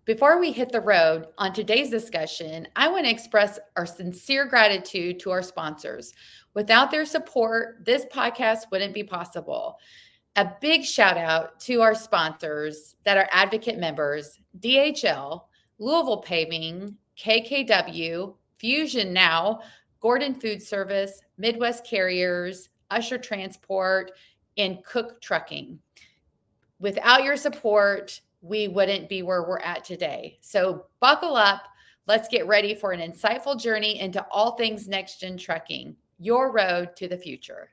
Before we hit the road on today's discussion, I want to express our sincere gratitude to our sponsors. Without their support, this podcast wouldn't be possible. A big shout out to our sponsors that are advocate members: DHL, Louisville Paving, KKW, Fusion Now, Gordon Food Service, Midwest Carriers, Usher Transport, and Cook Trucking. Without your support, we wouldn't be where we're at today. So buckle up. Let's get ready for an insightful journey into all things next gen trucking, your road to the future.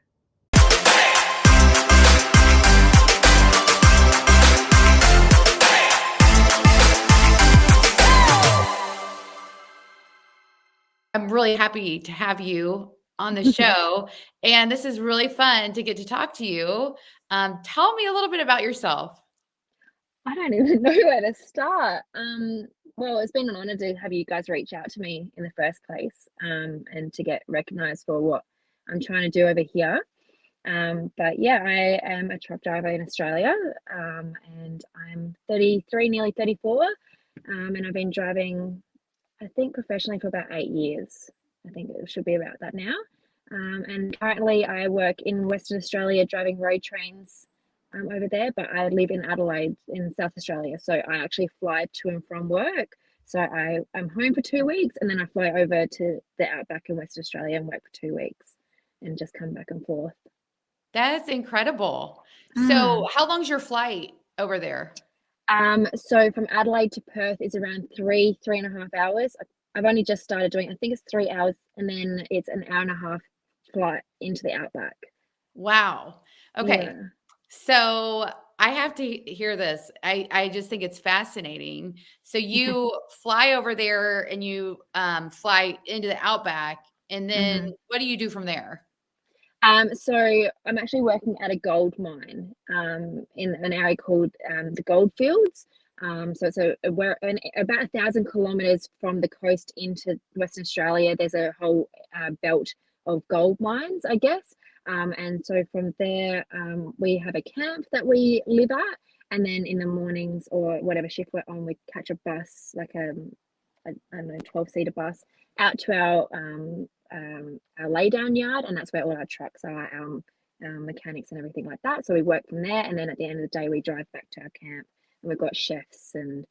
I'm really happy to have you on the show. And this is really fun to get to talk to you. Tell me a little bit about yourself. I don't even know where to start. Well, it's been an honor to have you guys reach out to me in the first place, and to get recognized for what I'm trying to do over here. But yeah, I am a truck driver in Australia, and I'm 33, nearly 34, and I've been driving, I think, professionally for about 8 years. I think it should be about that now. And currently I work in Western Australia driving road trains over there, but I live in Adelaide in South Australia. So I actually fly to and from work. So I'm home for 2 weeks and then I fly over to the outback in Western Australia and work for 2 weeks and just come back and forth. That's incredible. So how long's your flight over there? So from Adelaide to Perth is around 3.5 hours. I've only just started doing, I think it's 3 hours, and then it's an hour and a half flight into the outback. Wow. Okay. Yeah. So I have to hear this. I just think it's fascinating. So you fly over there and you fly into the outback, and then what do you do from there? So I'm actually working at a gold mine in an area called the Goldfields. So it's about 1,000 kilometers from the coast into Western Australia. There's a whole belt of gold mines, I guess. And so from there, we have a camp that we live at, and then in the mornings or whatever shift we're on, we catch a bus, like I don't know, 12-seater bus, out to our lay down yard, and that's where all our trucks are, our mechanics and everything like that. So we work from there, and then at the end of the day, we drive back to our camp, and we've got chefs and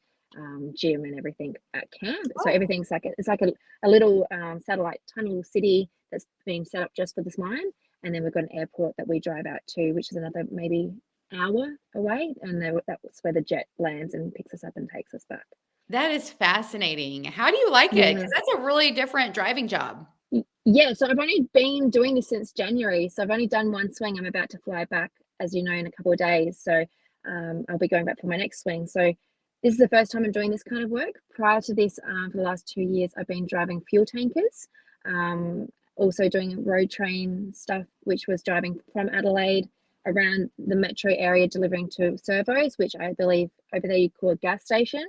gym and everything at camp. So everything's like it's like a little satellite, tiny little city that's been set up just for this mine, and then we've got an airport that we drive out to, which is another maybe hour away, and that's where the jet lands and picks us up and takes us back. That is fascinating. How do you like it? Yeah. Because that's a really different driving job. Yeah, so I've only been doing this since January. So I've only done one swing. I'm about to fly back, as you know, in a couple of days. So I'll be going back for my next swing. So this is the first time I'm doing this kind of work. Prior to this, for the last 2 years, I've been driving fuel tankers, also doing road train stuff, which was driving from Adelaide around the metro area, delivering to servos, which I believe over there you call a gas station.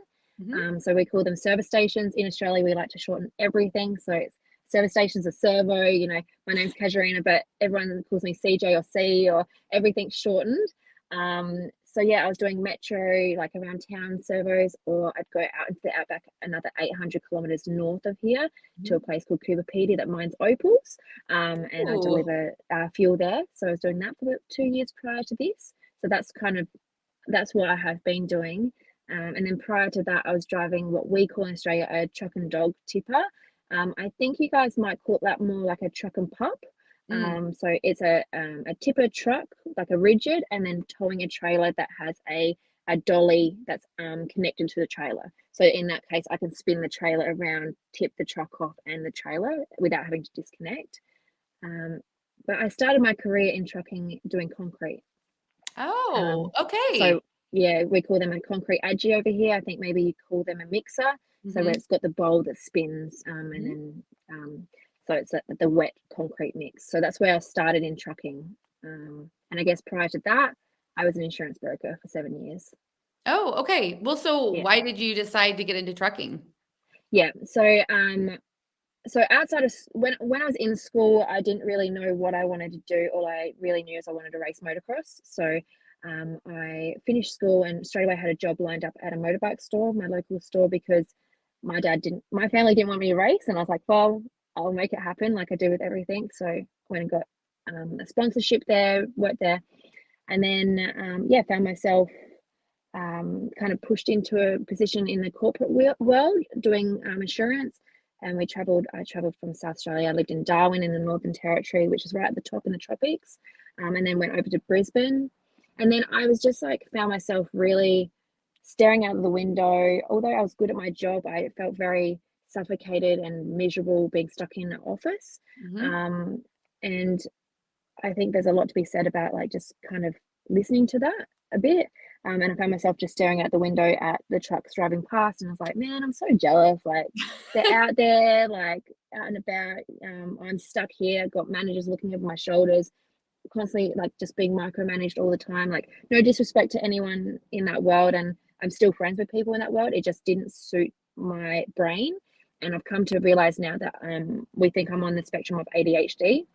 So we call them service stations. In Australia, we like to shorten everything. So it's service stations, a servo. You know, my name's Kajarina, but everyone calls me CJ or C, or everything's shortened. So yeah, I was doing metro, like around town servos, or I'd go out into the outback another 800 kilometers north of here to a place called Cooperpedy that mines opals, and I deliver fuel there. So I was doing that for the 2 years prior to this. So that's what I have been doing. And then prior to that, I was driving what we call in Australia a truck and dog tipper. I think you guys might call that more like a truck and pup. So it's a tipper truck, like a rigid, and then towing a trailer that has a dolly that's connected to the trailer. So in that case, I can spin the trailer around, tip the truck off and the trailer without having to disconnect. But I started my career in trucking doing concrete. Okay. So yeah, we call them a concrete agi over here. I think maybe you call them a mixer. So where it's got the bowl that spins, and then so it's the wet concrete mix. So that's where I started in trucking. And I guess prior to that, I was an insurance broker for 7 years. Oh, okay. Well, so why did you decide to get into trucking? Yeah. So outside of when I was in school, I didn't really know what I wanted to do. All I really knew is I wanted to race motocross. So I finished school and straight away had a job lined up at a motorbike store, my local store, because my family didn't want me to race, and I was like, well, I'll make it happen, like I do with everything. So I went and got a sponsorship there, worked there, and then found myself kind of pushed into a position in the corporate world doing insurance. And I traveled from South Australia. I lived in Darwin in the Northern Territory, which is right at the top in the tropics, and then went over to Brisbane. And then I was just like, found myself really staring out of the window. Although I was good at my job, I felt very suffocated and miserable being stuck in the office. And I think there's a lot to be said about like just kind of listening to that a bit. And I found myself just staring out the window at the trucks driving past, and I was like, man, I'm so jealous. Like they're out there, like out and about. I'm stuck here. I've got managers looking over my shoulders, constantly like just being micromanaged all the time. Like no disrespect to anyone in that world, and I'm still friends with people in that world. It just didn't suit my brain. And I've come to realize now that we think I'm on the spectrum of ADHD.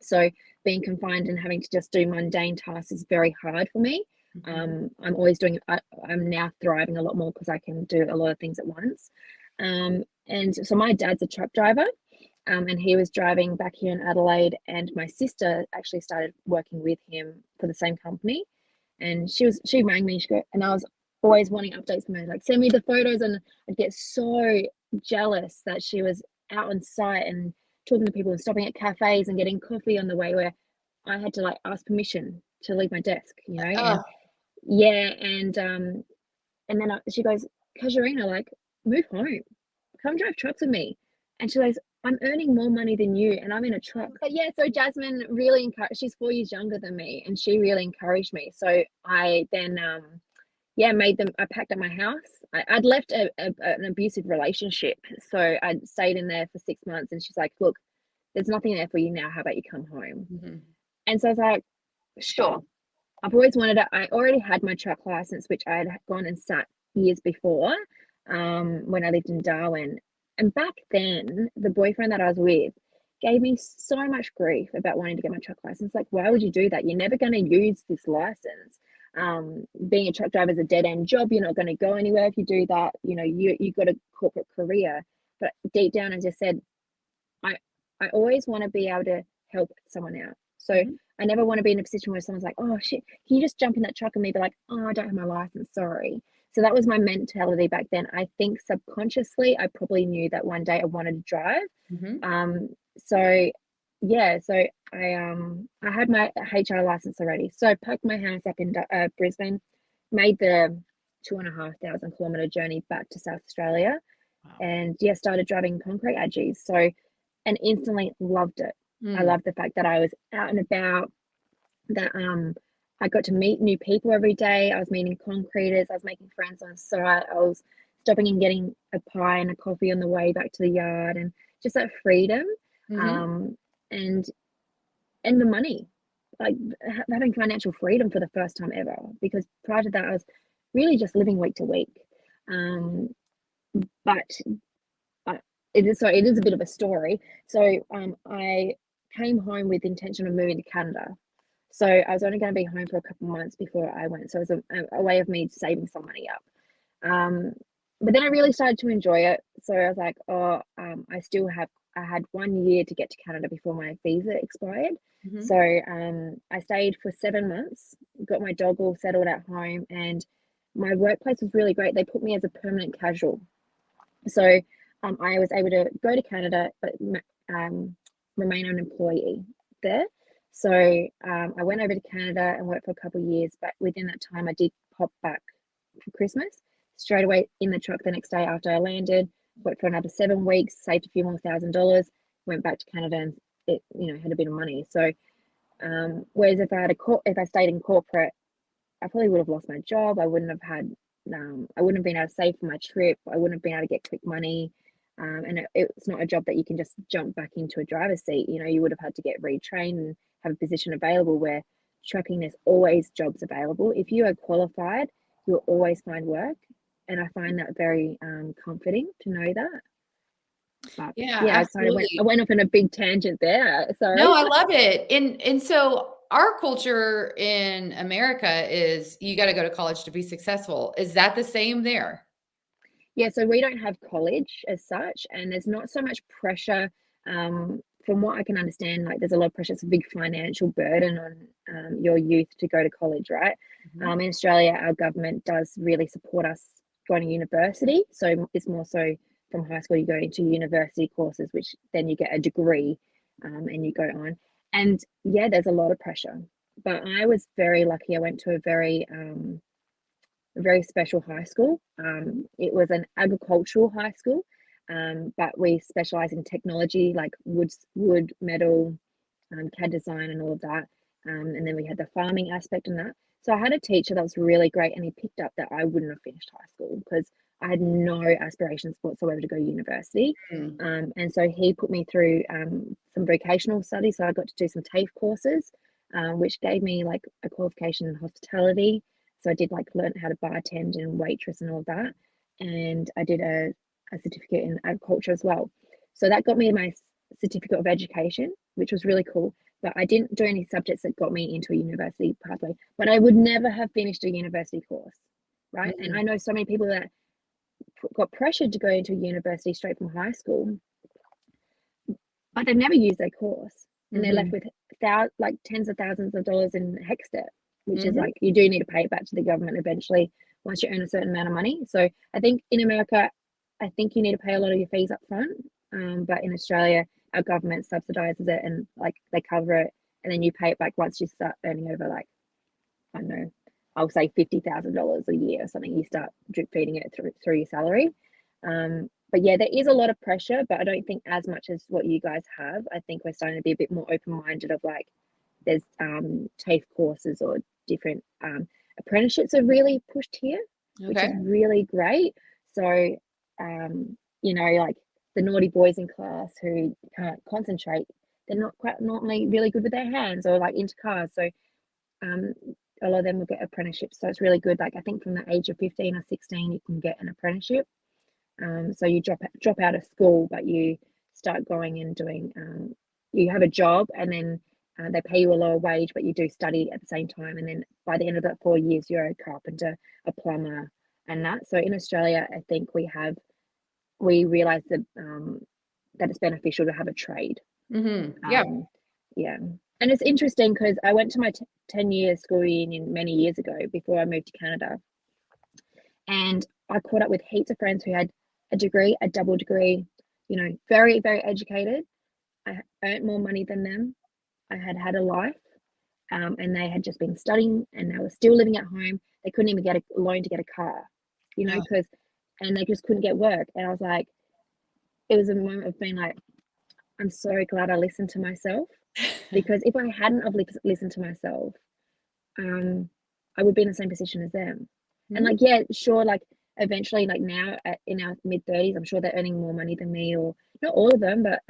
So being confined and having to just do mundane tasks is very hard for me. I'm always I'm now thriving a lot more because I can do a lot of things at once. And so my dad's a truck driver, and he was driving back here in Adelaide, and my sister actually started working with him for the same company. And she rang me, and I was always wanting updates from her, like send me the photos, and I'd get so jealous that she was out on site and talking to people and stopping at cafes and getting coffee on the way, where I had to like ask permission to leave my desk, and and then she goes, Casuarina, like move home, come drive trucks with me. And she goes, I'm earning more money than you and I'm in a truck. But yeah, so Jasmine really encouraged, she's 4 years younger than me, and she really encouraged me. So I then I packed up my house. I'd left an abusive relationship, so I'd stayed in there for 6 months, and she's like, look, there's nothing there for you now, how about you come home? And so I was like, sure. I've always I already had my truck license, which I had gone and sat years before, when I lived in Darwin. And back then, the boyfriend that I was with gave me so much grief about wanting to get my truck license. Like, why would you do that? You're never going to use this license. Being a truck driver is a dead end job. You're not going to go anywhere if you do that. You got a corporate career. But deep down, as I said, I always want to be able to help someone out. So I never want to be in a position where someone's like, oh shit, can you just jump in that truck, and me be like, oh, I don't have my license, sorry. So that was my mentality back then. I think subconsciously I probably knew that one day I wanted to drive. So I had my HR license already. So I packed my house up in Brisbane, made the 2,500 kilometer journey back to South Australia. Wow. And started driving concrete edges. So, and instantly loved it. I loved the fact that I was out and about, that I got to meet new people every day. I was meeting concreters, I was making friends on site, I was stopping and getting a pie and a coffee on the way back to the yard, and just that freedom. And the money, like having financial freedom for the first time ever, because prior to that I was really just living week to week. But it is a bit of a story. So I came home with the intention of moving to Canada. So I was only going to be home for a couple of months before I went. So it was a way of me saving some money up. But then I really started to enjoy it. So I was like, I had 1 year to get to Canada before my visa expired. So I stayed for 7 months, got my dog all settled at home, and my workplace was really great. They put me as a permanent casual. So I was able to go to Canada, but remain an employee there. So I went over to Canada and worked for a couple of years, but within that time I did pop back for Christmas, straight away in the truck the next day after I landed, worked for another 7 weeks, saved a few more $1,000, went back to Canada, and it had a bit of money. So whereas if I stayed in corporate, I probably would have lost my job. I wouldn't have been able to save for my trip. I wouldn't have been able to get quick money. And it's not a job that you can just jump back into a driver's seat. You would have had to get retrained and have a position available, where trucking, there's always jobs available. If you are qualified, you'll always find work. And I find that very comforting to know that. But, absolutely. I went off on a big tangent there. Sorry. No, I love it. And so our culture in America is you got to go to college to be successful. Is that the same there? Yeah, so we don't have college as such, and there's not so much pressure. From what I can understand, like there's a lot of pressure. It's a big financial burden on your youth to go to college, right? Mhm. In Australia, our government does really support us going to university. So it's more so from high school, you go into university courses, which then you get a degree and you go on. And yeah, there's a lot of pressure. But I was very lucky. I went to a very special high school. It was an agricultural high school, but we specialize in technology like wood, metal, CAD design, and all of that. And then we had the farming aspect in that. So I had a teacher that was really great, and he picked up that I wouldn't have finished high school because I had no aspirations whatsoever to go to university. Mm. And so he put me through some vocational studies. So I got to do some TAFE courses, which gave me like a qualification in hospitality. So I did like learn how to bartend and waitress and all that. And I did a certificate in agriculture as well. So that got me my certificate of education, which was really cool. But I didn't do any subjects that got me into a university pathway. But I would never have finished a university course, right? And Mm. I know so many people that got pressured to go into a university straight from high school, but they've never used their course, and they're left Mhm. with like tens of thousands of dollars in HECS debt, which is Mhm. like you do need to pay it back to the government eventually once you earn a certain amount of money. So I think in America, I think you need to pay a lot of your fees up front, but in Australia, our government subsidizes it and like they cover it, and then you pay it back once you start earning over like I don't know, I'll say $50,000 a year or something. You start drip feeding it through your salary. But yeah, there is a lot of pressure, but I don't think as much as what you guys have. I think we're starting to be a bit more open minded of like there's TAFE courses or different apprenticeships are really pushed here, which is Okay. really great. So like the naughty boys in class who can't concentrate, they're not quite normally really good with their hands or like into cars. So um, a lot of them will get apprenticeships. So it's really good. Like I think from the age of 15 or 16, you can get an apprenticeship. So you drop out of school, but you start going and doing. You have a job, and then they pay you a lower wage, but you do study at the same time. And then by the end of that 4 years, you're a carpenter, a plumber, and that. So in Australia, I think we realize that it's beneficial to have a trade. Mhm. Yeah. Um, yeah. And it's interesting because I went to my 10-year school reunion many years ago before I moved to Canada. And I caught up with heaps of friends who had a degree, a double degree, very, very educated. I earned more money than them. I had had a life, and they had just been studying and they were still living at home. They couldn't even get a loan to get a car, Oh. because, and they just couldn't get work. And I was like, it was a moment of being like, I'm so glad I listened to myself because if I hadn't have listened to myself, um, I would be in the same position as them. And Mhm. like, yeah, sure, like eventually, like now in our mid 30s, I'm sure they're earning more money than me, or not all of them, but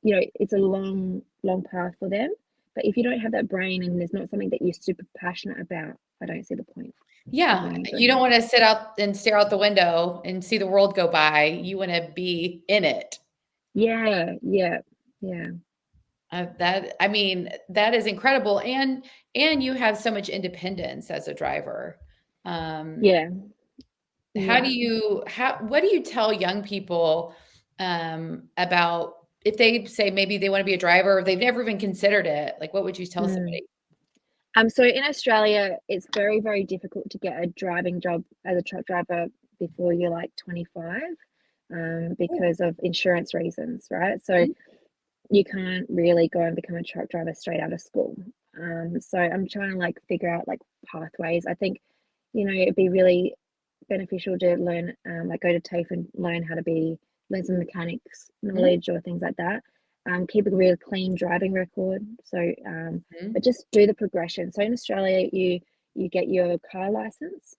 it's a long, long path for them. But if you don't have that brain and there's not something that you're super passionate about, I don't see the point of Yeah, even you doing don't it. wanna sit out and stare out the window and see the world go by. You wanna be in it. Yeah, yeah, yeah, That I mean, that is incredible, and you have so much independence as a driver. Um, yeah, how yeah. do you how what do you tell young people, about if they say maybe they wanna be a driver or they've never even considered it, like, what would you tell Mm. somebody? So in Australia, it's very, very difficult to get a driving job as a truck driver before you're like 25, Ooh. because of insurance reasons, right? So Mhm. you can't really go and become a truck driver straight out of school. So I'm trying to like figure out like pathways. I think, it'd be really beneficial to learn, like go to TAFE and learn some mechanics Mhm. knowledge or things like that. Keep a real clean driving record. So, but Mhm. just do the progression. So in Australia, you get your car license,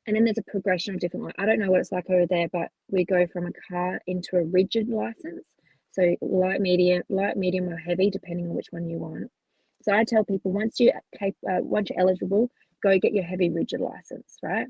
and then there's a progression of different. I don't know what it's like over there, but we go from a car into a rigid license. So light, medium, or heavy, depending on which one you want. So I tell people once you're eligible, go get your heavy rigid license, right?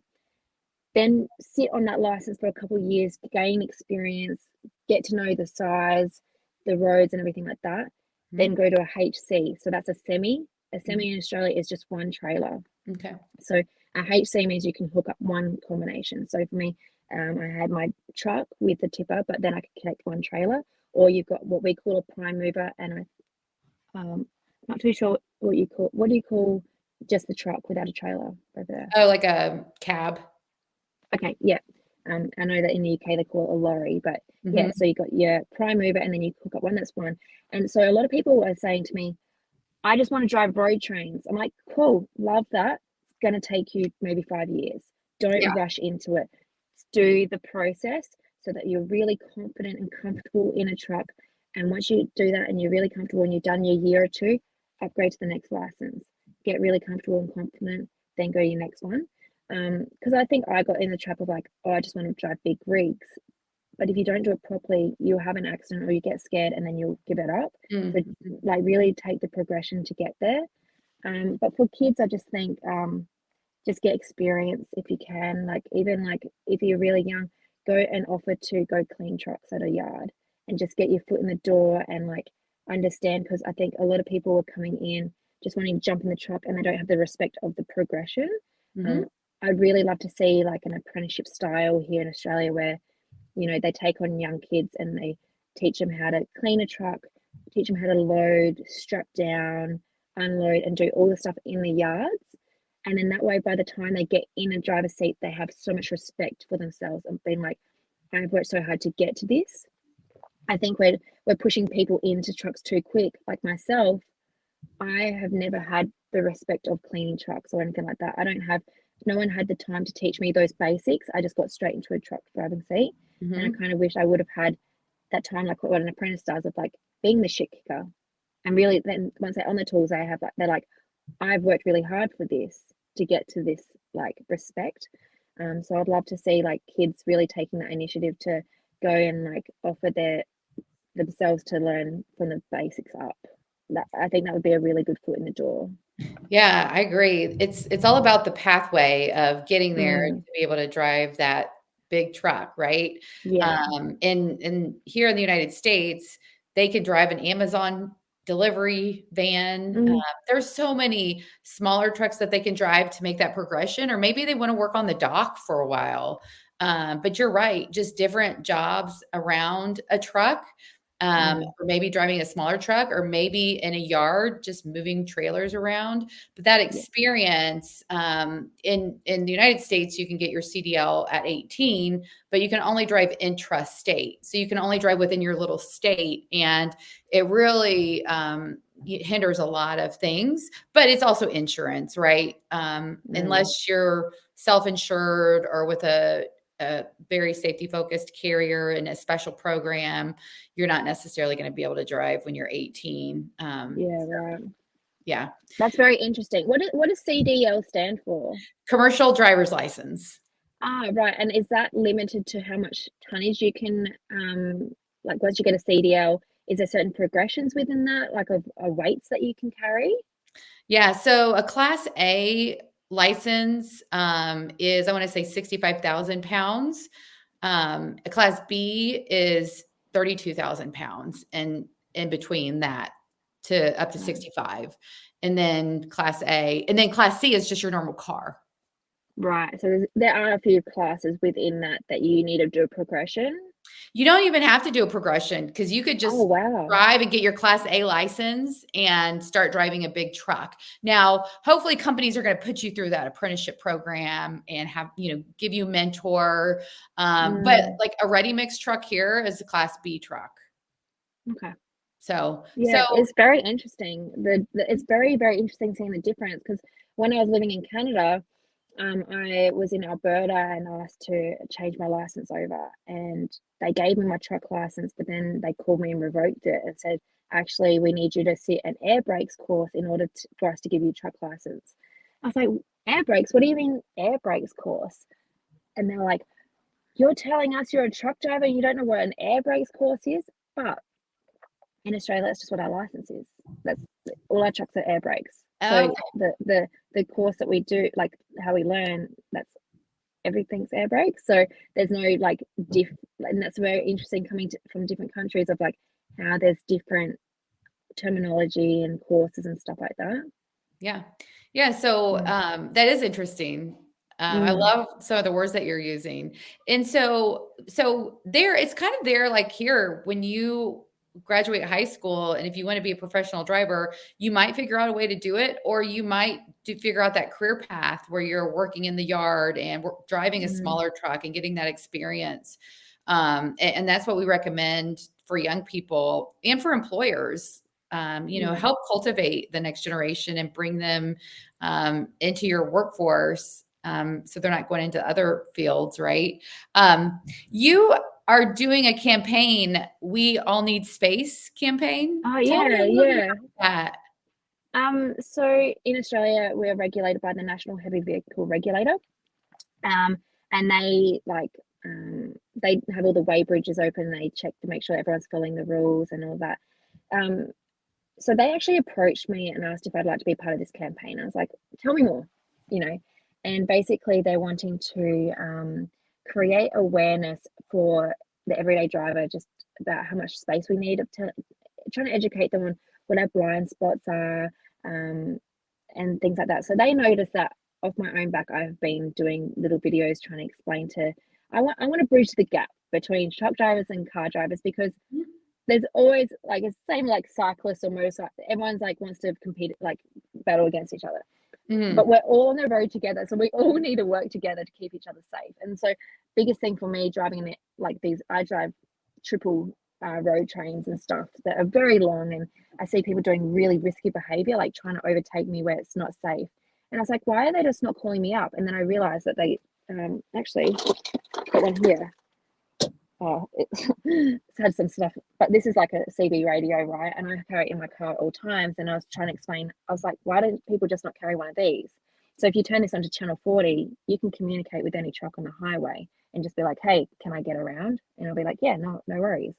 Then sit on that license for a couple of years, gain experience, get to know the size, the roads, and everything like that. Then Mhm. go to a HC. So that's a semi. A semi in Australia is just one trailer. Okay. So a HC means you can hook up one combination. So for me, I had my truck with the tipper, but then I could connect one trailer. Or you've got what we call a prime mover, and not too sure what you call. What do you call just the truck without a trailer over there? Oh, like a cab. Okay, yeah. I know that in the UK they call it a lorry, but yeah. Mm-hmm. So you got your prime mover, and then you hook up one that's one. And so a lot of people are saying to me, I just want to drive road trains. I'm like, cool, love that. It's going to take you maybe 5 years. Yeah. Don't rush into it. Do the process so that you're really confident and comfortable in a truck. And once you do that and you're really comfortable and you've done your year or two, upgrade to the next license. Get really comfortable and confident, then go to your next one. Because I think I got in the trap of like, oh, I just want to drive big rigs. But if you don't do it properly, you'll have an accident or you get scared and then you'll give it up. So Mm-hmm. like really take the progression to get there. But for kids, I just think just get experience if you can. Like even like if you're really young, go and offer to go clean trucks at a yard and just get your foot in the door and like understand, because I think a lot of people are coming in just wanting to jump in the truck and they don't have the respect of the progression. Mm-hmm. Um, I'd really love to see like an apprenticeship style here in Australia where they take on young kids and they teach them how to clean a truck, teach them how to load, strap down, unload, and do all the stuff in the yards. And then that way, by the time they get in a driver's seat, they have so much respect for themselves and being like, I've worked so hard to get to this. I think we're pushing people into trucks too quick. Like myself, I have never had the respect of cleaning trucks or anything like that. No one had the time to teach me those basics. I just got straight into a truck driving seat. And I Mm-hmm. kind of wish I would have had that time, like what an apprentice does, of like being the shit kicker. And really, then once they're on the tools, they're like, I've worked really hard for this to get to this like respect. So I'd love to see like kids really taking that initiative to go and like offer themselves to learn from the basics up. I think that would be a really good foot in the door. Yeah, I agree. It's all about the pathway of getting there to Mm, be able to drive that big truck, right? yeah. And here in the United States, they could drive an Amazon delivery van. Mm, There's so many smaller trucks that they can drive to make that progression, or maybe they want to work on the dock for a while. But you're right, just different jobs around a truck, mm, or maybe driving a smaller truck, or maybe in a yard, just moving trailers around. But that yeah. experience, in the United States, you can get your CDL at 18, but you can only drive intrastate. So you can only drive within your little state, and it really it hinders a lot of things. But it's also insurance, right? Mm, Unless you're self-insured or with a very safety focused carrier in a special program, you're not necessarily going to be able to drive when you're 18. yeah, right. Yeah. That's very interesting. What does CDL stand for? Commercial driver's license. Ah, right. And is that limited to how much tonnage you can, like once you get a CDL, is there certain progressions within that, like of weights that you can carry? Yeah. So a class A license is, I want to say, 65,000 pounds. A class B is 32,000 pounds, and in between that to up to Right. 65. And then class A, and then class C is just your normal car. Right. So there are a few classes within that you need to do a progression. You don't even have to do a progression because you could Oh, just wow. drive and get your class A license and start driving a big truck. Now, hopefully companies are going to put you through that apprenticeship program and have, give you mentor. But Mm, like a ready mix truck here is a class B truck. okay. So Yeah, it's very interesting. It's very, very interesting seeing the difference because when I was living in Canada, I was in Alberta and asked to change my license over, and they gave me my truck license, but then they called me and revoked it and said, actually, we need you to sit an air brakes course in order for us to give you a truck license. I was like, air brakes? What do you mean air brakes course? And they're like, you're telling us you're a truck driver and you don't know what an air brakes course is? But in Australia, that's just what our license is. That's all our trucks are air brakes. So okay. the course that we do, like how we learn, that's everything's air brakes. So there's no like and that's very interesting coming from different countries of like how there's different terminology and courses and stuff like that. Yeah. Yeah. So that is interesting. I love some of the words that you're using. And so there, it's kind of there, like here, when you graduate high school, and if you want to be a professional driver, you might figure out a way to do it, or you might figure out that career path where you're working in the yard and driving a smaller truck and getting that experience. And that's what we recommend for young people and for employers. Help cultivate the next generation and bring them into your workforce, so they're not going into other fields, right? You are doing a campaign, We All Need Space campaign. Oh Tell me yeah, a little bit yeah. about that. So in Australia, we're regulated by the National Heavy Vehicle Regulator, and they have all the weigh bridges open. They check to make sure everyone's following the rules and all that. Um, so they actually approached me and asked if I'd like to be part of this campaign. I was like, tell me more, you know. And basically, they're wanting to create awareness for the everyday driver, just about how much space we need, trying to educate them on what our blind spots are, and things like that. So they noticed that off my own back, I've been doing little videos trying to explain I want to bridge the gap between truck drivers and car drivers, because there's always like it's the same like cyclists or motorcyclists. Everyone's like wants to compete, like battle against each other. But we're all on the road together, so we all need to work together to keep each other safe. And so, biggest thing for me driving in like these, I drive triple road trains and stuff that are very long, and I see people doing really risky behavior, like trying to overtake me where it's not safe. And I was like, why are they just not calling me up? And then I realized that they actually got one here. Oh, it's had some stuff, but this is like a CB radio, right? And I carry it in my car at all times. And I was trying to explain, I was like, why do people just not carry one of these? So if you turn this onto channel 40, you can communicate with any truck on the highway and just be like, hey, can I get around? And I'll be like, yeah, no worries.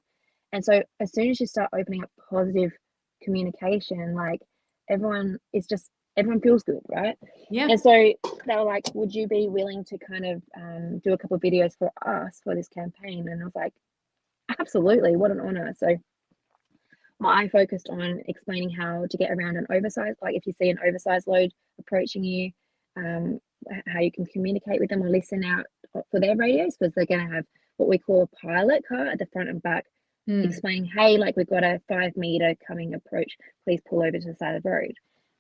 And so as soon as you start opening up positive communication, like everyone feels good, right? Yeah. And so they were like, would you be willing to kind of do a couple of videos for us for this campaign? And I was like, absolutely, what an honor. So I focused on explaining how to get around an oversized, like if you see an oversized load approaching you, how you can communicate with them or listen out for their radios, because they're going to have what we call a pilot car at the front and back, explaining, hey, like we've got a 5-meter coming approach, please pull over to the side of the road.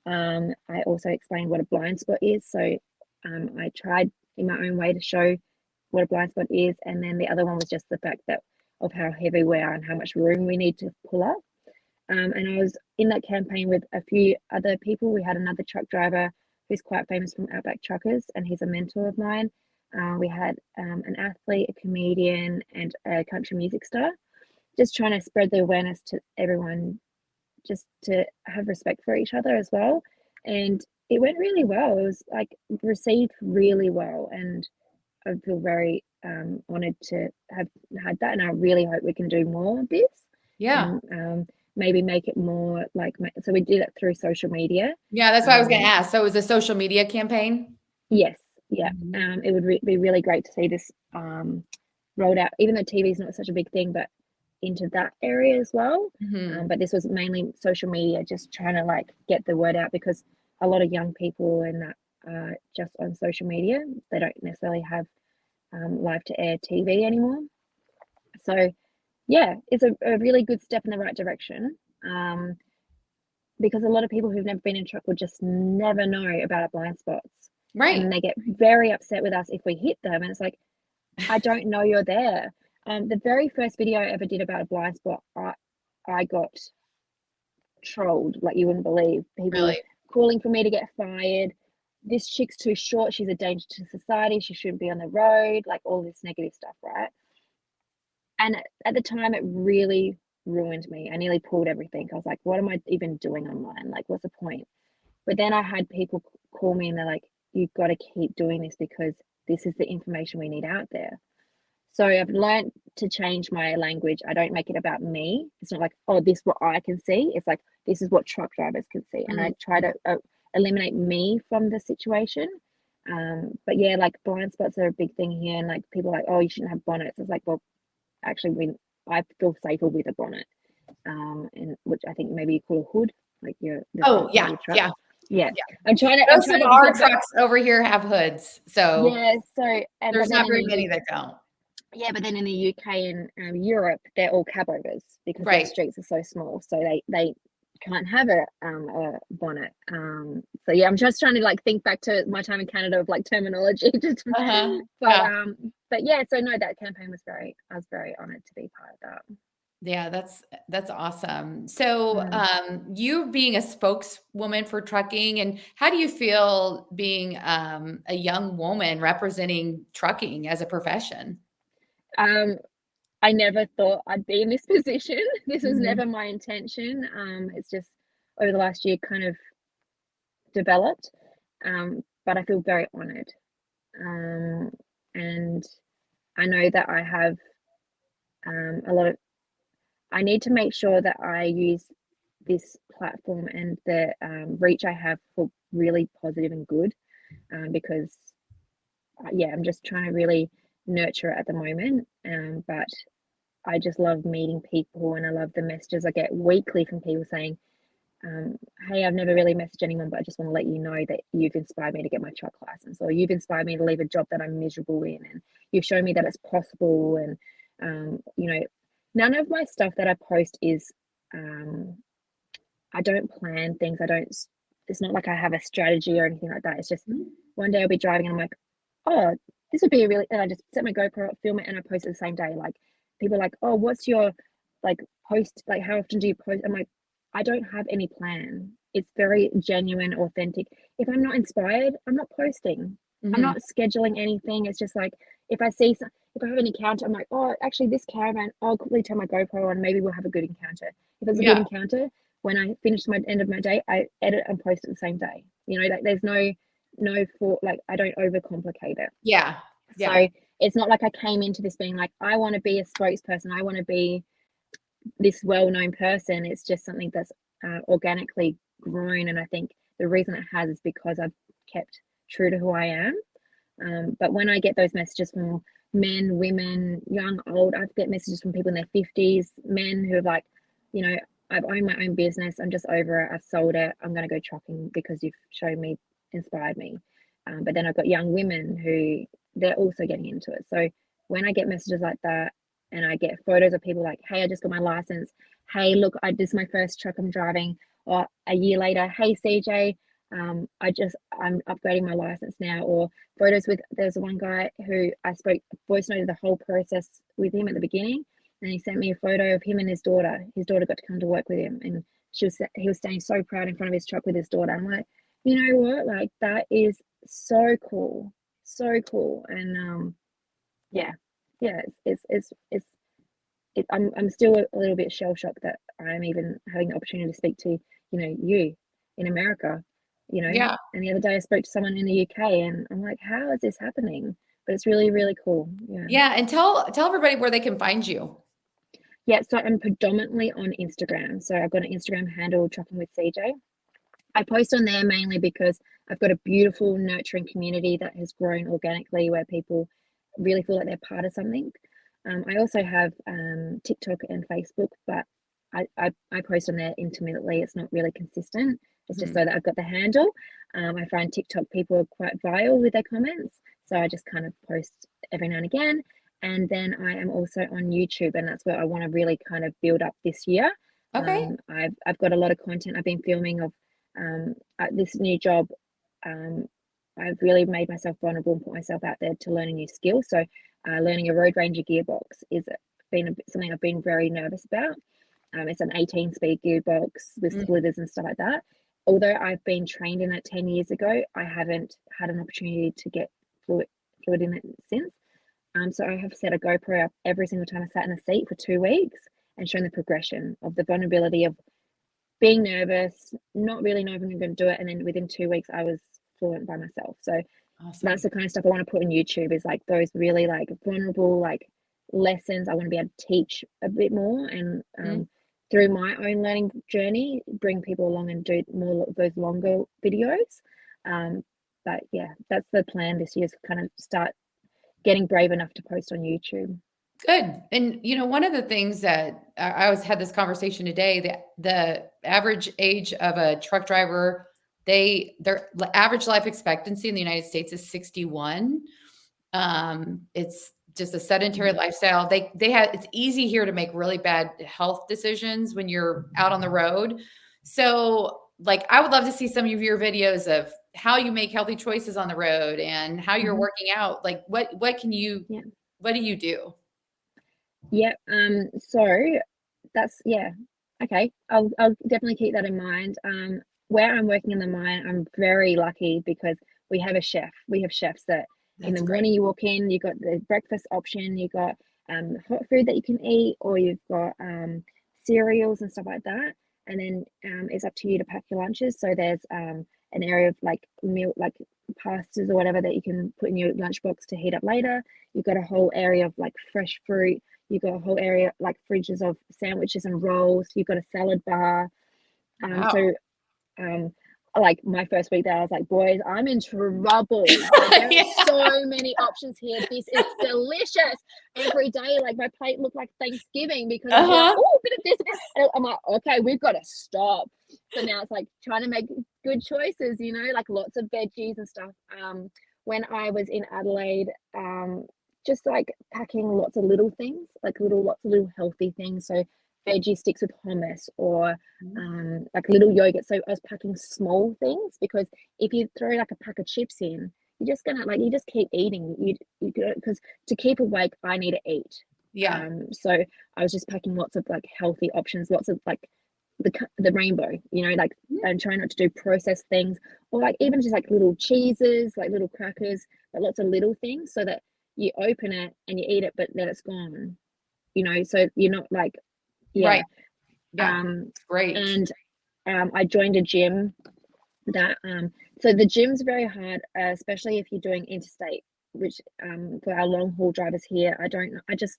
I also explained what a blind spot is. So I tried in my own way to show what a blind spot is. And then the other one was just the fact that of how heavy we are and how much room we need to pull up. And I was in that campaign with a few other people. We had another truck driver who's quite famous from Outback Truckers, and he's a mentor of mine. We had an athlete, a comedian, and a country music star, just trying to spread the awareness to everyone, just to have respect for each other as well. And it went really well. It was like received really well, and I feel very honored to have had that. And I really hope we can do more of this. Yeah. And maybe make it more like so we did it through social media. Yeah. That's what I was going to ask. So it was a social media campaign? Yes, yeah. It would be really great to see this rolled out, even though TV is not such a big thing, but into that area as well. But this was mainly social media, just trying to like get the word out, because a lot of young people and that just on social media, they don't necessarily have live to air TV anymore. So yeah, it's a really good step in the right direction, because a lot of people who've never been in a truck would just never know about our blind spots. Right. And they get very upset with us if we hit them. And it's like, I don't know you're there. The very first video I ever did about a blind spot, I got trolled like you wouldn't believe. People Really? calling for me to get fired. This chick's too short. She's a danger to society. She shouldn't be on the road. Like all this negative stuff, right? And at the time, it really ruined me. I nearly pulled everything. I was like, what am I even doing online? Like, what's the point? But then I had people call me and they're like, you've got to keep doing this, because this is the information we need out there. So I've learned to change my language. I don't make it about me. It's not like, oh, this is what I can see. It's like, this is what truck drivers can see. And I try to eliminate me from the situation. But yeah, like blind spots are a big thing here. And like people are like, oh, you shouldn't have bonnets. It's like, well, actually, I feel safer with a bonnet. And which I think maybe you call a hood, like Oh, yeah. your truck. Yeah. Yeah. Yeah. I'm Most trying of to our think back. trucks over here have hoods, so Yeah. So, and there's but then not in very the many that don't. yeah, but then in the UK and Europe, they're all cab overs because their Right. streets are so small, so they can't have a bonnet. So yeah, I'm just trying to like think back to my time in Canada of like terminology. Just, Uh-huh. but Yeah. but yeah, so no, that campaign was I was very honored to be part of that. Yeah, that's awesome. So, Mm. you being a spokeswoman for trucking, and how do you feel being a young woman representing trucking as a profession? Um, I never thought I'd be in this position. This was Mhm. never my intention. It's just over the last year kind of developed. But I feel very honored. Um, and I know that I have a lot of, I need to make sure that I use this platform and the reach I have for really positive and good because, yeah, I'm just trying to really nurture it at the moment. But I just love meeting people and I love the messages I get weekly from people saying, um, hey, I've never really messaged anyone, but I just want to let you know that you've inspired me to get my truck license, or you've inspired me to leave a job that I'm miserable in, and you've shown me that it's possible. And you know, none of my stuff that I post is, um, I don't plan things. I don't. It's not like I have a strategy or anything like that. It's just Mhm. one day I'll be driving and I'm like, oh, this would be a really, and I just set my GoPro up, film it, and I post it the same day. Like people are like, oh, what's your like post? Like, how often do you post? I'm like, I don't have any plan. It's very genuine, authentic. If I'm not inspired, I'm not posting. I'm Mhm. not scheduling anything. It's just like if I see some, if I have an encounter, I'm like, oh, actually, this caravan, I'll quickly turn my GoPro on. Maybe we'll have a good encounter. If it's a good Yeah. encounter, when I finish my end of my day, I edit and post it the same day. You know, like there's no for like I don't overcomplicate it. Yeah. Yeah. So it's not like I came into this being like I want to be a spokesperson. I want to be this well-known person. It's just something that's organically grown, and I think the reason it has is because I've kept true to who I am. But when I get those messages from men, women, young, old, I get messages from people in their 50s, men who are like, you know, I've owned my own business. I'm just over it. I've sold it. I'm going to go trucking because you've shown me, inspired me. But then I've got young women who they're also getting into it. So when I get messages like that and I get photos of people like, hey, I just got my license. Hey, look, this is my first truck I'm driving. Or a year later, hey, CJ, I'm upgrading my license now. Or photos with there's one guy who I spoke voice noted the whole process with him at the beginning, and he sent me a photo of him and his daughter. His daughter got to come to work with him, and he was staying so proud in front of his truck with his daughter. I'm like, you know what, like that is so cool. And yeah, yeah, I'm still a little bit shell shocked that I'm even having the opportunity to speak to you in America, Yeah. and the other day I spoke to someone in the UK and I'm like, how is this happening? But it's really, really cool. Yeah. Yeah, and tell everybody where they can find you. Yeah. So I'm predominantly on Instagram. So I've got an Instagram handle, Trucking with CJ. I post on there mainly because I've got a beautiful, nurturing community that has grown organically where people really feel like they're part of something. I also have TikTok and Facebook, but I post on there intermittently. It's not really consistent. It's just Mhm. so that I've got the handle. I find TikTok people are quite vile with their comments. So I just kind of post every now and again. And then I am also on YouTube, and that's where I want to really kind of build up this year. Okay. I've got a lot of content I've been filming of at this new job. Um, I've really made myself vulnerable and put myself out there to learn a new skill. So, learning a road ranger gearbox is something I've been very nervous about. It's an 18-speed gearbox with Mm. splitters and stuff like that. Although I've been trained in it 10 years ago, I haven't had an opportunity to get fluid in it since. So I have set a GoPro up every single time I sat in a seat for 2 weeks and shown the progression of the vulnerability of being nervous, not really knowing if I'm going to do it. And then within 2 weeks, I was fluent by myself. So that's Awesome. the kind of stuff I want to put on YouTube is like those really like vulnerable like lessons I want to be able to teach a bit more and Mhm. through my own learning journey, bring people along and do more of those longer videos. Um, but yeah, that's the plan this year is kind of start getting brave enough to post on YouTube. Good. And one of the things that I always had this conversation today, that the average age of a truck driver Their average life expectancy in the United States is 61. It's just a sedentary lifestyle. It's easy here to make really bad health decisions when you're out on the road. So like, I would love to see some of your videos of how you make healthy choices on the road and how you're working out. Like what do you do? Yeah. So that's, yeah. Okay. I'll definitely keep that in mind. Where I'm working in the mine, I'm very lucky because we have a chef. We have chefs that in That's the great. morning you walk in, you got the breakfast option, you got hot food that you can eat, or you've got cereals and stuff like that. And then it's up to you to pack your lunches. So there's an area of like meal, like pastas or whatever that you can put in your lunchbox to heat up later. You've got a whole area of like fresh fruit. You've got a whole area like fridges of sandwiches and rolls. You've got a salad bar. Wow. So um, like my first week there, I was like, boys, I'm in trouble. Like there Yeah. are so many options here. This is delicious. Every day, like my plate looked like Thanksgiving because I'd be like, oh, a bit of this. And I'm like, okay, we've got to stop. So now it's like trying to make good choices, you know, like lots of veggies and stuff. When I was in Adelaide, just like packing lots of little things, like lots of little healthy things. So veggie sticks with hummus or like little yogurt. So I was packing small things because if you throw like a pack of chips in, you're just gonna like you just keep eating. You because to keep awake, I need to eat. Yeah. So I was just packing lots of like healthy options, lots of like the rainbow, you know, like and trying not to do processed things or like even just like little cheeses, like little crackers, but lots of little things so that you open it and you eat it, but then it's gone. You know, so you're not like yeah. Right. Yeah. Great. And I joined a gym that so the gym's very hard, especially if you're doing interstate, which for our long haul drivers here, I don't I just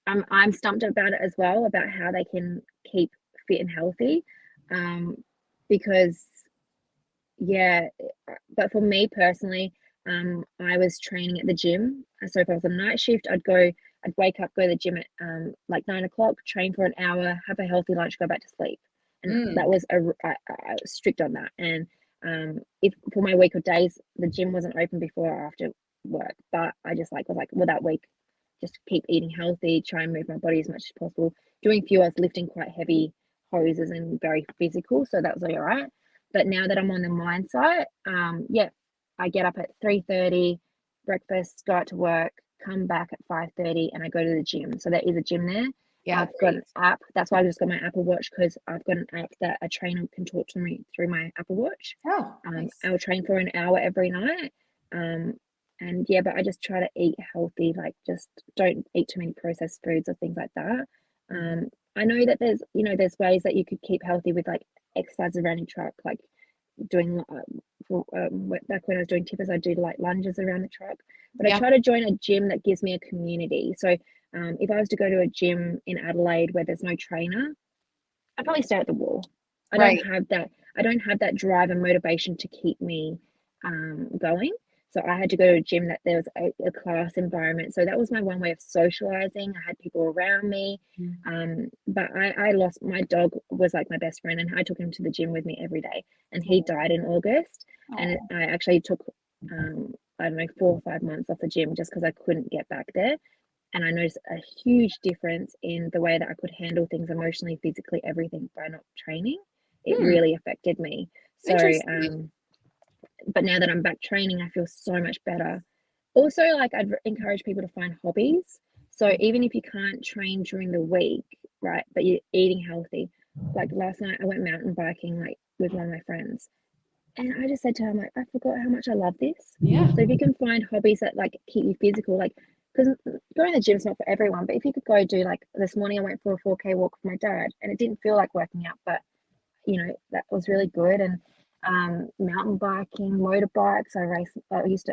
I'm stumped about it as well about how they can keep fit and healthy, um, because yeah, but for me personally, I was training at the gym. So if I was on night shift, I'd wake up, go to the gym at like 9 o'clock, train for an hour, have a healthy lunch, go back to sleep. And that was I was strict on that. And if for my week of days, the gym wasn't open before or after work, but I just like was like, well, that week, just keep eating healthy, try and move my body as much as possible. Doing few, I was lifting quite heavy hoses and very physical, so that was all right. But now that I'm on the mine site, yeah, I get up at 3:30, breakfast, go out to work, come back at 5:30, and I go to the gym. So there is a gym there. Yeah. I've got an app. That's why I just got my Apple Watch because I've got an app that a trainer can talk to me through my Apple Watch. Oh, nice. I'll train for an hour every night. Um, and yeah, but I just try to eat healthy, like just don't eat too many processed foods or things like that. I know that there's ways that you could keep healthy with like exercise around your truck, like doing back when I was doing tippers, I do like lunges around the truck. But I Yeah. try to join a gym that gives me a community. So if I was to go to a gym in Adelaide where there's no trainer, I'd probably stay at the wall. I don't Right. have that. I don't have that drive and motivation to keep me going. So I had to go to a gym that there was a class environment. So that was my one way of socializing. I had people around me. But I lost my dog was like my best friend, and I took him to the gym with me every day. And he died in August, and I actually took I don't know 4 or 5 months off the gym just because I couldn't get back there. And I noticed a huge difference in the way that I could handle things emotionally, physically, everything by not training. It Hmm. really affected me. So, Interesting. but now that I'm back training, I feel so much better. Also, like I'd encourage people to find hobbies. So even if you can't train during the week, right, but you're eating healthy. Like last night, I went mountain biking like with one of my friends, and I just said to her, I'm like, I forgot how much I love this. Yeah. So if you can find hobbies that like keep you physical, like because going to the gym's not for everyone, but if you could go do like this morning, I went for a 4K walk with my dad, and it didn't feel like working out, but you know that was really good. And mountain biking, motorbikes, I race.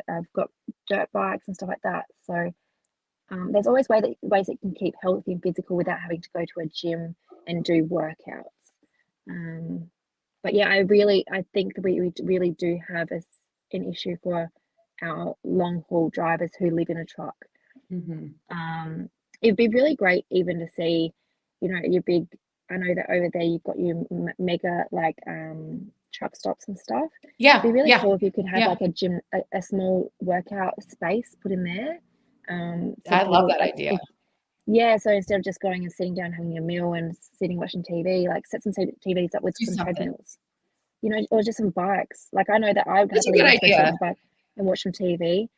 I've got dirt bikes and stuff like that. So there's always ways that you can keep healthy and physical without having to go to a gym and do workouts. Um, but yeah, I think that we really do have an issue for our long haul drivers who live in a truck. It'd be really great even to see, your big. I know that over there you've got your mega like truck stops and stuff. Yeah. It'd be really Yeah. cool if you could have Yeah. like a gym, a small workout space put in there. So I love people that like idea. yeah, so instead of just going and sitting down having a meal and sitting watching TV, like set some TVs up with Do some something. treadmills, you know, or just some bikes. Like I know that I would That's a happily good just go sit on idea. the bike and watch some TV.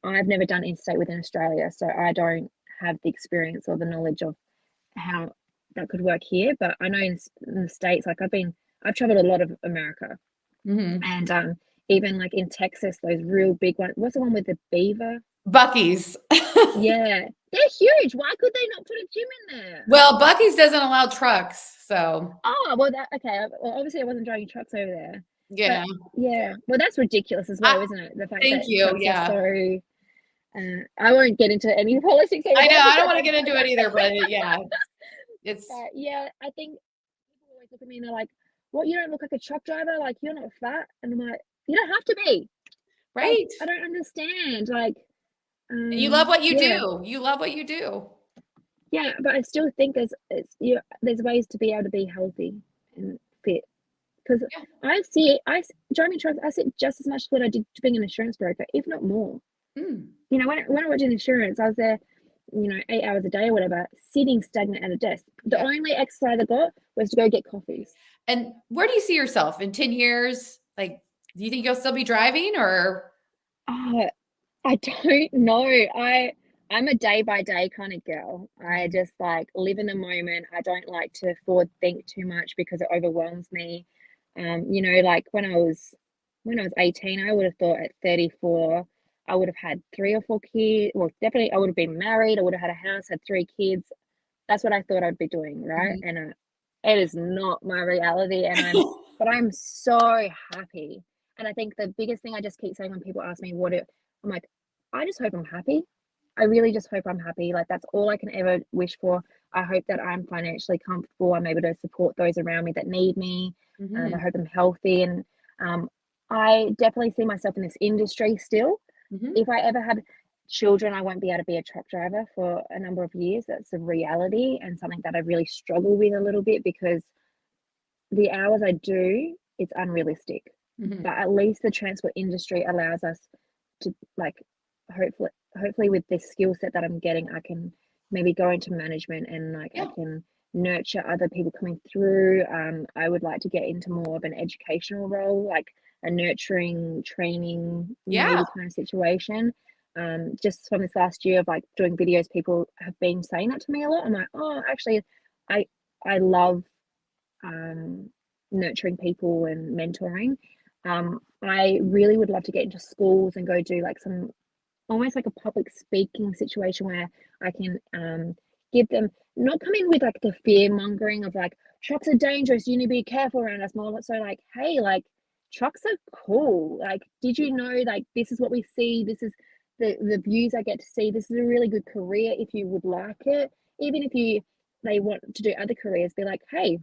I've never done interstate within Australia, so I don't have the experience or the knowledge of how that could work here. But I know in the States, like I've traveled a lot of America, Mm-hmm. and even like in Texas, those real big ones. What's the one with the beaver? Bucky's. Yeah, they're huge. Why could they not put a gym in there? Well, Bucky's doesn't allow trucks, so Oh, well, okay. Well, obviously, I wasn't driving trucks over there, but yeah. yeah, well, that's ridiculous as well, isn't it? The fact Thank that you. trucks are Yeah. so. I won't get into any politics over I there know. I because don't I want to don't get into know. it either, but yeah, it's Yeah, I think people always look at me and they're like, "What? You don't look like a truck driver? Like you're not fat?" And I'm like, "You don't have to be. Like right. I don't understand. Like, You love what you yeah, do. You love what you do. yeah, but I still think there's ways to be able to be healthy and fit because Yeah. driving trucks. I see just as much as what I did to being an insurance broker, if not more. Hmm. You know, when I worked in insurance, I was there, 8 hours a day or whatever, sitting stagnant at a desk. The Yeah. only exercise I got was to go get coffees. And where do you see yourself in 10 years? Like, do you think you'll still be driving or? Oh, I don't know. I'm a day by day kind of girl. I just like live in the moment. I don't like to forward think too much because it overwhelms me. Like when I was 18, I would have thought at 34, I would have had 3 or 4 kids. Well, definitely I would have been married. I would have had a house, had 3 kids. That's what I thought I'd be doing, right? Mhm. And it is not my reality, but I'm so happy. And I think the biggest thing I just keep saying when people ask me I'm like, I just hope I'm happy. I really just hope I'm happy. Like that's all I can ever wish for. I hope that I'm financially comfortable. I'm able to support those around me that need me. I Mhm. hope I'm healthy, and um, I definitely see myself in this industry still. Mhm. If I ever had children, I won't be able to be a truck driver for a number of years. That's a reality and something that I really struggle with a little bit because the hours I do, it's unrealistic. Mhm. But at least the transport industry allows us to like hopefully with this skill set that I'm getting, I can maybe go into management and like I Yeah. can nurture other people coming through. I would like to get into more of an educational role, like a nurturing training Yeah. maybe kind of situation. Just from this last year of like doing videos, people have been saying that to me a lot. I'm like, oh, actually, I I love nurturing people and mentoring. I really would love to get into schools and go do like some almost like a public speaking situation where I can give them not come in with like the fear mongering of like trucks are dangerous, you need to be careful around us, more so like, hey, like trucks are cool. Like, did you know like this is what we see, this is the views I get to see, this is a really good career if you would like it. Even if you they want to do other careers, be like, hey,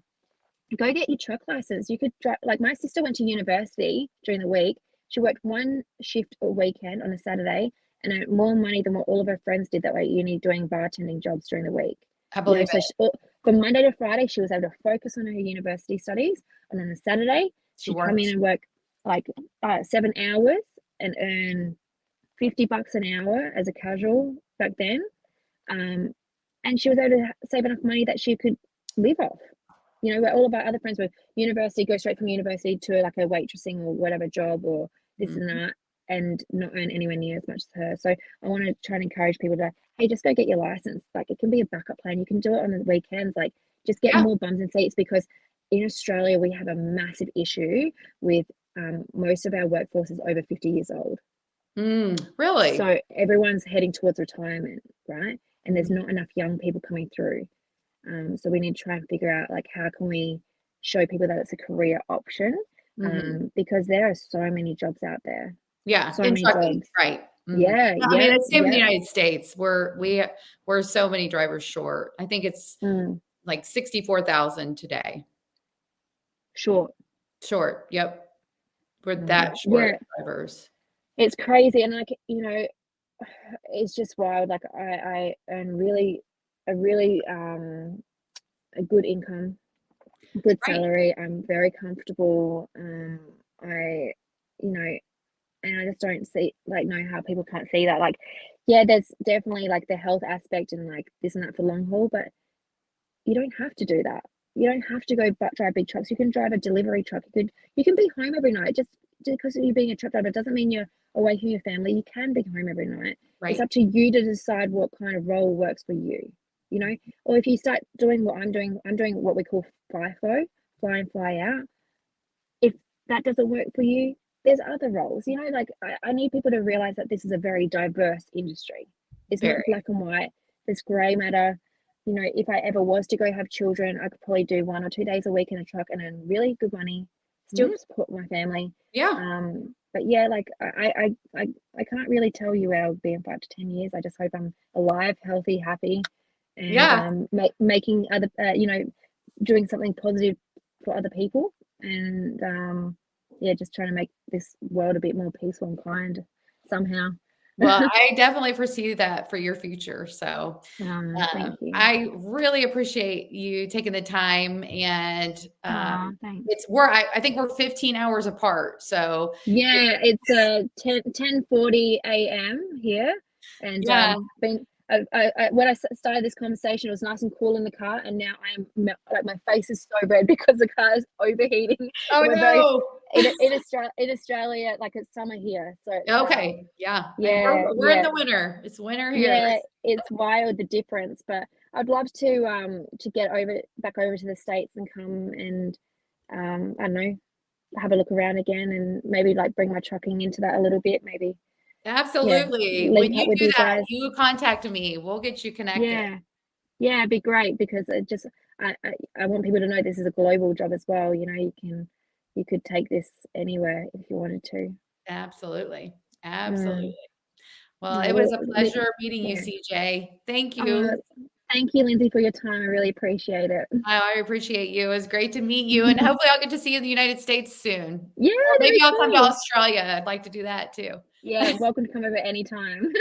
go get your truck license. You could drive. Like my sister went to university during the week. She worked one shift a weekend on a Saturday and earned more money than what all of her friends did that were at uni doing bartending jobs during the week. I believe So it. from Monday to Friday, she was able to focus on her university studies. And then the Saturday, She she'd come in works. and work like 7 hours and earn $50 an hour as a casual back then. Um, and she was able to save enough money that she could live off. Where all of our other friends were university, go straight from university to like a waitressing or whatever job or this and Mhm. that, and not earn anywhere near as much as her. So I want to try and encourage people to, hey, just go get your license. Like it can be a backup plan. You can do it on the weekends. Like just get Yeah. more bums and seats because in Australia we have a massive issue with most of our workforce is over 50 years old. Really? So everyone's heading towards retirement, right? And there's Mhm. not enough young people coming through. So we need to try and figure out like how can we show people that it's a career option, Mhm. because there are so many jobs out there, Yeah, so in many trucking, jobs. right. Mhm. Yeah, I mean, yeah, it's same in the yeah. United States. We're so many drivers short. I think it's Mm, like 64,000 today. sure. Short. Yep. We're that short Yeah, of drivers. it's crazy, and like it's just wild. Like I earn really a good income. good Right. salary. I'm very comfortable. You know, and I just don't see like know how people can't see that. Like, yeah, there's definitely like the health aspect and like this and that for long haul, but you don't have to do that. You don't have to go drive big trucks. You can drive a delivery truck. You can be home every night. Just because you're being a truck driver doesn't mean you're away from your family. You can be home every night. It's Right. up to you to decide what kind of role works for you. You know, or if you start doing what I'm doing what we call FIFO, fly in, fly out. If that doesn't work for you, there's other roles. You know, like I need people to realize that this is a very diverse industry. It's not Very. black and white. There's grey matter. You know, if I ever was to go have children, I could probably do 1 or 2 days a week in a truck and earn really good money, still Mhm. support my family. Yeah. But yeah, like I can't really tell you where I'll be in 5 to 10 years. I just hope I'm alive, healthy, happy, and Yeah. making other, doing something positive for other people, and yeah, just trying to make this world a bit more peaceful and kind somehow. Well, I definitely foresee that for your future. So, Thank you. I really appreciate you taking the time and, Thanks. I think we're 15 hours apart. So, Yeah, it's 10:40 a.m. here, and yeah. been when I started this conversation, it was nice and cool in the car, and now I am like my face is so red because the car is overheating, Oh, and we're very no. in Australia, like it's summer here, so it's Okay. Yeah. And yeah, we're in yeah, the winter. It's winter here. yeah, it's wild the difference, but I'd love to get back over to the States and come and I don't know, have a look around again and maybe like bring my trucking into that a little bit, maybe, yeah, Absolutely. When link you up with do you that, guys. you contact me. We'll get you connected. Yeah, yeah, it'd be great because it just I want people to know this is a global job as well. You know, you could take this anywhere if you wanted to. Absolutely. Absolutely. Mm, Well, no, it was well, a pleasure meeting you, yeah. CJ. Thank Uh, you. Thank you, Lindsay, for your time. I really appreciate it. I appreciate you. It was great to meet you, and hopefully I'll get to see you in the United States soon. Yeah, Or that'd maybe be I'll come to cool. Australia. I'd like to do that too. Yeah, welcome to come over anytime.